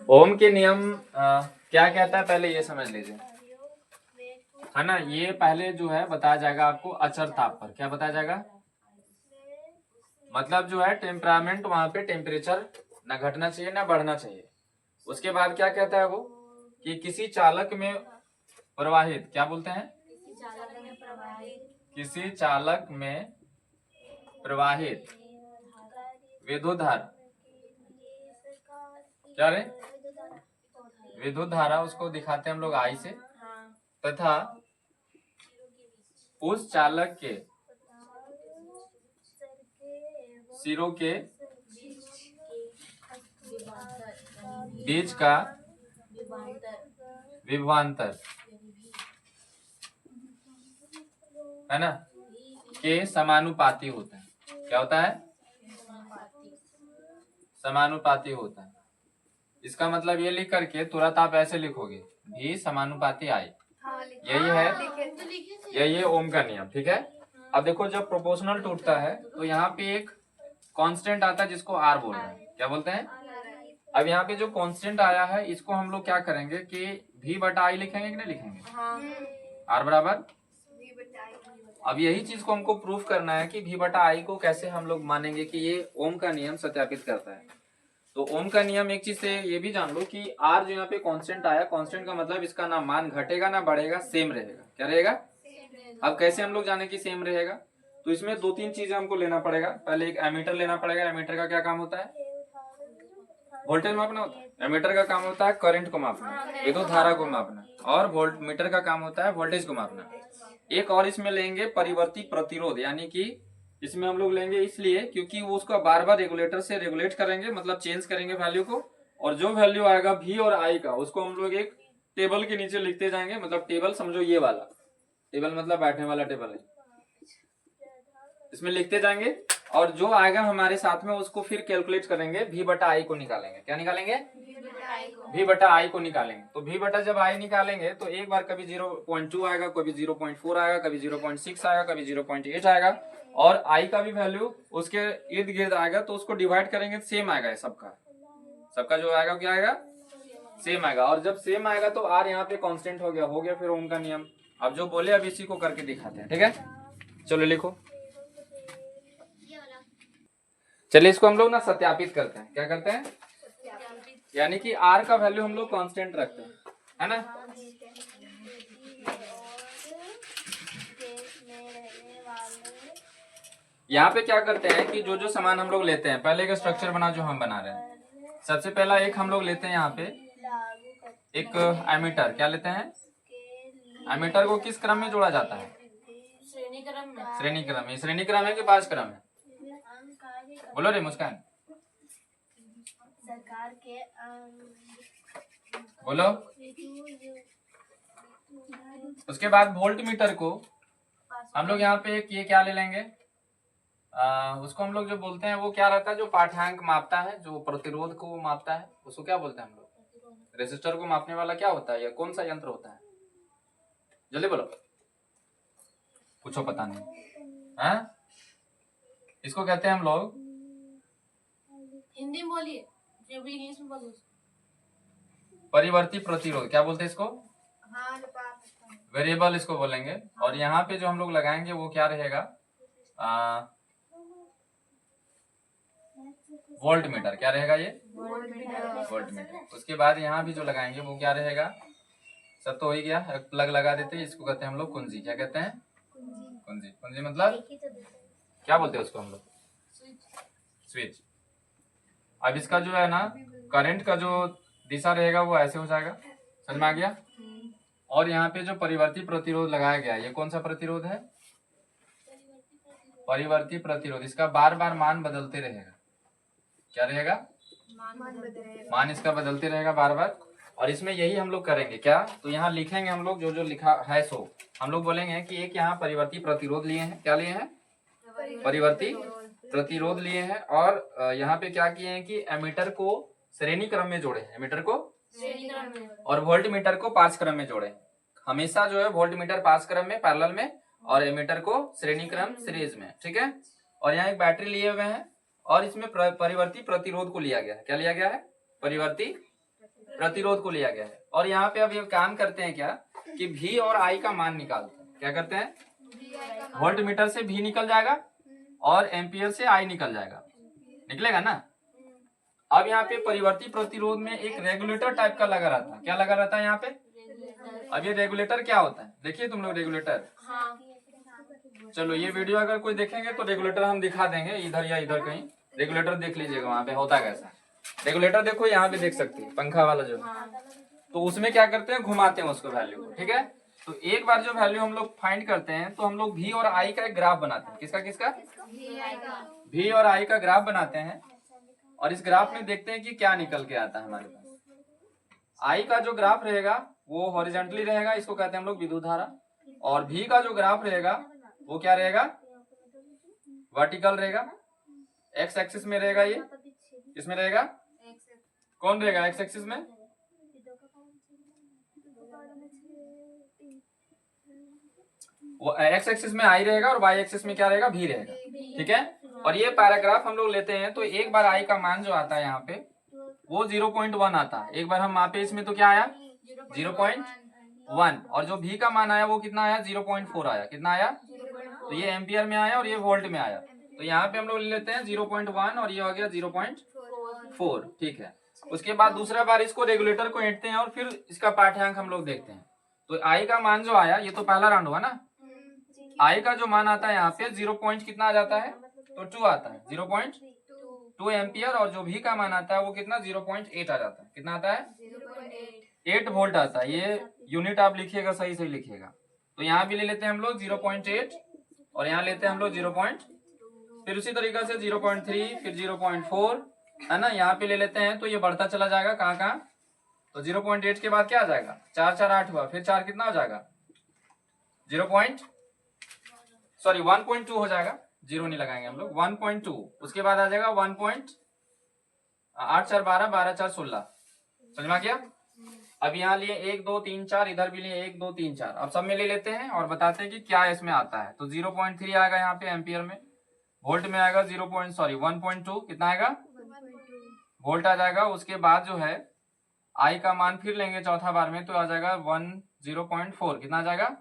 ओम के नियम क्या कहता है पहले ये समझ लीजिए, है ना। ये पहले जो है बताया जाएगा आपको अचर ताप पर। क्या बताया जाएगा? मतलब जो है टेम्परामेंट, वहां पे टेम्परेचर ना घटना चाहिए ना बढ़ना चाहिए। उसके बाद क्या कहता है वो कि किसी चालक में प्रवाहित, क्या बोलते हैं, किसी चालक में प्रवाहित विद्युत धारा, क्या रे, विद्युत धारा, उसको दिखाते हैं हम लोग आई से, तथा उस चालक के सिरों के बीच का विभवांतर, है ना, के समानुपाती होता है। क्या होता है? समानुपाती होता है। इसका मतलब ये लिख करके तुरंत आप ऐसे लिखोगे भी समानुपाती आई, यही है, यही है ओम का नियम। ठीक है। अब देखो जब प्रोपोर्शनल टूटता है तो यहाँ पे एक कांस्टेंट आता है जिसको आर बोल रहे हैं। क्या बोलते हैं? अब यहाँ पे जो कांस्टेंट आया है इसको हम लोग क्या करेंगे कि भी बटा आई लिखेंगे कि नहीं लिखेंगे? आर बराबर, अब यही चीज को हमको प्रूफ करना है कि भी बटा आई को कैसे हम लोग मानेंगे कि ये ओम का नियम सत्यापित करता है। तो ओम का नियम एक चीज से ये भी जान लो कि आर जो यहाँ पे कांस्टेंट आया, कांस्टेंट का मतलब इसका ना मान घटेगा ना बढ़ेगा, सेम रहेगा। क्या रहेगा? अब कैसे हम लोग जाने कि सेम रहेगा? तो इसमें दो तीन चीजें हमको लेना पड़ेगा। पहले एक एमीटर लेना पड़ेगा। एमीटर का क्या काम होता है? वोल्टेज मापना होता है। एमीटर का काम होता है करंट को मापना, विद्युत धारा को मापना, और वोल्ट मीटर का काम होता है वोल्टेज को मापना। एक और इसमें लेंगे परिवर्ती प्रतिरोध, यानी कि इसमें हम लोग लेंगे इसलिए क्योंकि वो उसका बार बार रेगुलेटर से रेगुलेट करेंगे, मतलब चेंज करेंगे वैल्यू को, और जो वैल्यू आएगा भी और आई का उसको हम लोग एक टेबल के नीचे लिखते जाएंगे। मतलब टेबल समझो ये वाला टेबल, मतलब बैठने वाला टेबल है, इसमें लिखते जाएंगे, और जो आएगा हमारे साथ में उसको फिर कैलकुलेट करेंगे, भी बटा आई को निकालेंगे। क्या निकालेंगे? भी बटा आई को निकालेंगे। तो भी बटा जब आई निकालेंगे तो एक बार कभी 0.2 आएगा, कभी 0.4 आएगा, कभी 0.6 आएगा, कभी 0.8 आएगा, और आई का भी वैल्यू उसके इर्द गिर्द आएगा, तो उसको डिवाइड करेंगे सेम आएगा। सबका सबका जो आएगा क्या आएगा? सेम आएगा। और जब सेम आएगा तो आर यहाँ पे कांस्टेंट हो गया फिर ओम का नियम। अब जो बोले अब इसी को करके दिखाते हैं। ठीक है, चलो लिखो। चलिए इसको हम लोग ना सत्यापित करते हैं। क्या करते हैं? यानी कि आर का वैल्यू हम लोग कांस्टेंट रखते हैं, है ना। यहाँ पे क्या करते हैं कि जो जो सामान हम लोग लेते हैं, पहले एक स्ट्रक्चर बना जो हम बना रहे हैं। सबसे पहला एक हम लोग लेते हैं यहाँ पे एक एमीटर। क्या लेते हैं? एमीटर को किस क्रम में जोड़ा जाता है? श्रेणी क्रम में। श्रेणी क्रम में। श्रेणी क्रम है कि पांच क्रम है? बोलो रे मुस्कान, सरकार के बोलो। उसके बाद वोल्ट मीटर को हम लोग यहाँ पे ये क्या ले लेंगे, उसको हम लोग जो बोलते हैं वो क्या रहता है, जो पाठ्यांक मापता है, जो प्रतिरोध को मापता है, उसको क्या बोलते हैं हम लोग? रेसिस्टर को मापने वाला क्या होता है, या कौन सा यंत्र होता है? जल्दी बोलो, पूछो पता नहीं है। इसको कहते हैं हम लोग, हिंदी में बोलिए, इंग्लिश में बोलो, परिवर्ती प्रतिरोध। क्या बोलते हैं इसको? वेरिएबल इसको बोलेंगे। और यहाँ पे जो हम लोग लगाएंगे वो क्या रहेगा? Volt meter. क्या रहेगा ये? Volt meter. उसके बाद यहाँ भी जो लगाएंगे वो क्या रहेगा? सब तो हो ही गया, प्लग लगा देते हैं, इसको कहते हैं हम लोग कुंजी। क्या कहते हैं? कुंजी। कुंजी मतलब क्या बोलते हैं उसको हम लोग? स्विच। अब इसका जो है ना करंट का जो दिशा रहेगा वो ऐसे हो जाएगा, समझ में आ गया। और यहाँ पे जो परिवर्ती प्रतिरोध लगाया गया, ये कौन सा प्रतिरोध है? परिवर्ती प्रतिरोध। इसका बार बार मान बदलते रहेगा। क्या रहेगा? मान इसका बदलते रहेगा बार बार। और इसमें यही हम लोग करेंगे क्या, तो यहाँ लिखेंगे हम लोग जो जो लिखा है सो हम लोग बोलेंगे कि एक यहाँ परिवर्ती प्रतिरोध लिए हैं। क्या लिए हैं? परिवर्ती प्रतिरोध लिए हैं। और यहाँ पे क्या किए हैं कि एमीटर को श्रेणी क्रम में जोड़े, एमीटर को और वोल्ट मीटर को पांच क्रम में जोड़े। हमेशा जो है वोल्ट मीटर पांच क्रम में पैरेलल में, और एमीटर को श्रेणी क्रम सीरीज में। ठीक है। और यहाँ एक बैटरी लिए हुए हैं, और इसमें परिवर्ती प्रतिरोध को लिया गया है। क्या लिया गया है? परिवर्ती प्रतिरोध को लिया गया है। और यहाँ पे अब ये काम करते हैं क्या कि V और I का मान निकालते हैं। क्या करते हैं, वोल्ट मीटर से V निकल जाएगा और एम्पियर से I निकल जाएगा, निकलेगा ना। अब यहाँ पे परिवर्ती प्रतिरोध में एक रेगुलेटर टाइप का लगा रहता है। क्या लगा रहता है यहाँ पे? अब ये रेगुलेटर क्या होता है, देखिए तुम लोग रेगुलेटर। चलो ये वीडियो अगर कोई देखेंगे तो रेगुलेटर हम दिखा देंगे, इधर या इधर कहीं रेगुलेटर देख लीजिएगा वहां पे होता कैसा। रेगुलेटर देखो यहाँ पे देख सकते हैं, पंखा वाला जो तो उसमें क्या करते हैं, घुमाते हैं उसको वैल्यू को, ठीक है। तो एक बार जो वैल्यू हम लोग फाइंड करते हैं तो हम लोग V और I का एक ग्राफ बनाते हैं। किसका किसका? V और I का ग्राफ बनाते हैं और इस ग्राफ में देखते हैं कि क्या निकल के आता है हमारे पास। I का जो ग्राफ रहेगा वो हॉरिजॉन्टली रहेगा, इसको कहते हैं हम लोग विद्युत धारा। और V का जो ग्राफ रहेगा वो क्या रहेगा, वर्टिकल रहेगा, एक्स एक्सिस में रहेगा। ये किसमें रहेगा, कौन रहेगा एक्स एक्सिस में? वो एक्स एक्सिस में I रहेगा और वाई एक्सिस में क्या रहेगा, V रहेगा, ठीक है। और ये पैराग्राफ हम लोग लेते हैं तो एक बार I का मान जो आता है यहाँ पे वो 0.1 आता है। एक बार हम मापे इसमें तो क्या आया 0.1, और जो V का मान आया वो कितना आया 0.4 आया। कितना आया? तो ये एम्पियर में आया और ये वोल्ट में आया। तो यहाँ पे हम लोग ले लेते हैं 0.1 और ये हो गया 0.4, ठीक है। उसके बाद दूसरा बार इसको रेगुलेटर को ऐंठते हैं और फिर इसका पाठ्यांक हम लोग देखते हैं। तो I का मान जो आया, ये तो पहला राउंड हुआ ना, I का जो मान आता है यहाँ पे 0 पॉइंट कितना आ जाता है, तो 2 आता है, 0.2 एम्पियर। और जो V का मान आता है वो कितना 0.8 आ जाता है। कितना आता है? 8 वोल्ट आता है। ये यूनिट आप लिखिएगा, सही सही लिखिएगा। तो यहाँ भी ले लेते हैं हम लोग 0.8 और यहाँ लेते हैं हम लोग 0. फिर उसी तरीके से 0.3, फिर 0.4 है ना, यहाँ पे ले लेते हैं। तो ये बढ़ता चला जाएगा कहाँ कहाँ, तो 0.8 के बाद क्या आ जाएगा 4 4 8 हुआ, फिर 4 कितना हो जाएगा 1.2 हो जाएगा, 0 नहीं लगाएंगे हम लोग, 1.2। उसके बाद आ जाएगा 1. 8 4 12, 12 4 16, समझ में आ गया। अब यहाँ लिए 1 2 3 4, इधर भी लिए 1 2 3 4। अब सब में ले लेते हैं और बताते हैं कि क्या इसमें आता है। तो 0.3 आएगा यहाँ पे एम्पियर में, वोल्ट में आएगा 1.2, कितना आएगा वोल्ट आ जाएगा। उसके बाद जो है I का मान फिर लेंगे चौथा बार में, तो आ जाएगा 0.4, कितना आ जाएगा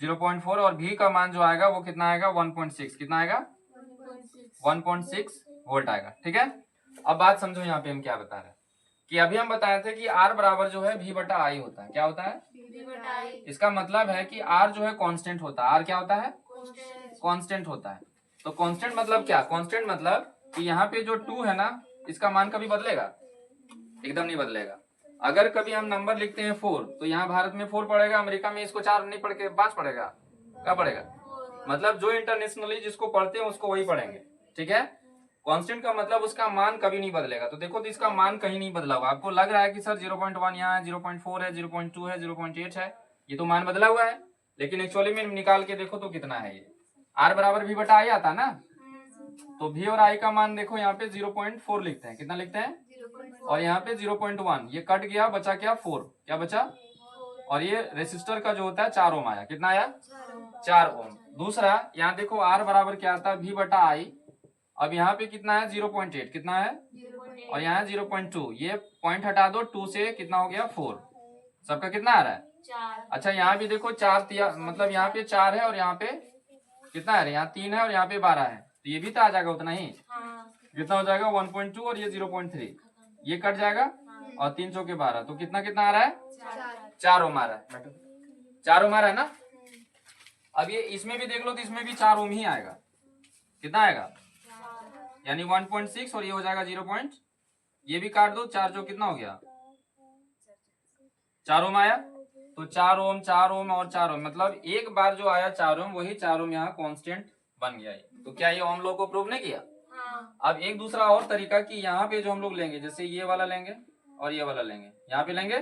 0.4। और V का मान जो आएगा वो कितना आएगा 1.6, कितना आएगा 1.6 वोल्ट आएगा, ठीक है। अब बात समझो, यहाँ पे हम क्या बता रहे हैं कि अभी हम बताए थे कि R बराबर जो है V बटा I होता है। क्या होता है? इसका मतलब है कि R जो है कांस्टेंट होता है। R क्या होता है? कांस्टेंट होता है। तो कांस्टेंट मतलब क्या, कांस्टेंट मतलब कि यहाँ पे जो 2 है ना, इसका मान कभी बदलेगा? एकदम नहीं बदलेगा। अगर कभी हम नंबर लिखते हैं 4, तो यहाँ भारत में 4 पड़ेगा, अमेरिका में इसको 4 नहीं पढ़ के 5 पड़ेगा। क्या पड़ेगा? मतलब जो इंटरनेशनली जिसको पढ़ते हैं उसको वही पढ़ेंगे, ठीक है। कांस्टेंट का मतलब उसका मान कभी नहीं बदलेगा। तो देखो, तो इसका मान कहीं नहीं बदला हुआ। आपको लग रहा है कि सर 0.1 यहाँ है, 0.4 है, 0.2 है, 0.8 है, ये तो मान बदला हुआ है, लेकिन एक्चुअली में निकाल के देखो तो कितना है ये। R बराबर V बटा I आता ना, तो V और I का मान देखो यहाँ पे 0.4 लिखते हैं। कितना लिखते हैं? और यहाँ पे 0.1, ये कट गया, बचा क्या 4, क्या बचा। और ये रेसिस्टर का जो होता है 4 ओम आया। कितना आया 4 ओम। दूसरा यहाँ देखो R बराबर क्या आता है V बटा I। अब यहाँ पे कितना है 0.8, कितना है, और यहाँ 0.2, ये पॉइंट हटा दो, 2 से कितना हो गया 4। सबका कितना आ रहा है 4। अच्छा यहाँ भी देखो 4, मतलब यहाँ पे 4 है और यहाँ पे कितना है, यहाँ 3 है और यहाँ पे 12 है, तो ये भी तो आ जाएगा उतना ही। कितना हो जाएगा 1.2 और ये 0.3, ये कट जाएगा और 3 चौके 12, तो कितना कितना आ रहा है 4 ओम आ रहा है। 4 ओम आ रहा है ना। अब ये इसमें भी देख लो तो इसमें भी 4 ओम ही आएगा। कितना आएगा, यानी 1.6, और ये हो जाएगा 0. ये भी काट दो, 4 जो कितना हो गया 4 ओम आया। तो 4 ओम 4 ओम और 4 ओम, मतलब एक बार जो आया 4 ओम, वही 4 ओम यहाँ कांस्टेंट बन गया। तो क्या ये ओम लॉ को प्रूव नहीं किया? अब एक दूसरा और तरीका कि यहाँ पे जो हम लोग लेंगे, जैसे ये वाला लेंगे और ये वाला लेंगे, यहाँ पे लेंगे,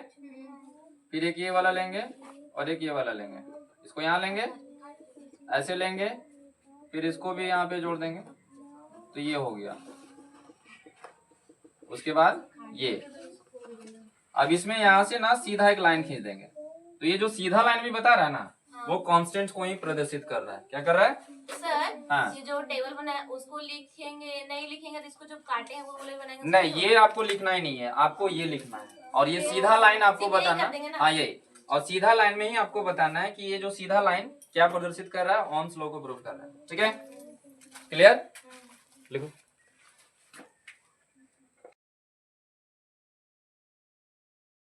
फिर एक ये वाला लेंगे और एक ये वाला लेंगे, इसको यहाँ लेंगे, ऐसे लेंगे, फिर इसको भी यहाँ पे जोड़ देंगे, तो ये हो गया। उसके बाद ये, अब इसमें यहाँ से ना सीधा एक लाइन खींच देंगे, तो ये जो सीधा लाइन भी बता रहा है ना, वो कांस्टेंट को ही प्रदर्शित कर रहा है। क्या कर रहा है? हाँ। ये जो टेबल बनाया उसको लिखेंगे, नहीं लिखेंगे तो इसको जो काटे हैं वो वाले बनाएंगे। नहीं, ये आपको लिखना ही नहीं है, आपको ये लिखना है और ये सीधा लाइन आपको सीधे ही बताना। कर देंगे ना। हाँ यही, और सीधा लाइन में ही आपको बताना है कि ये जो सीधा लाइन क्या प्रदर्शित कर रहा है, ऑन स्लो को प्रूव कर रहा है। ठीक है, क्लियर? लिखो।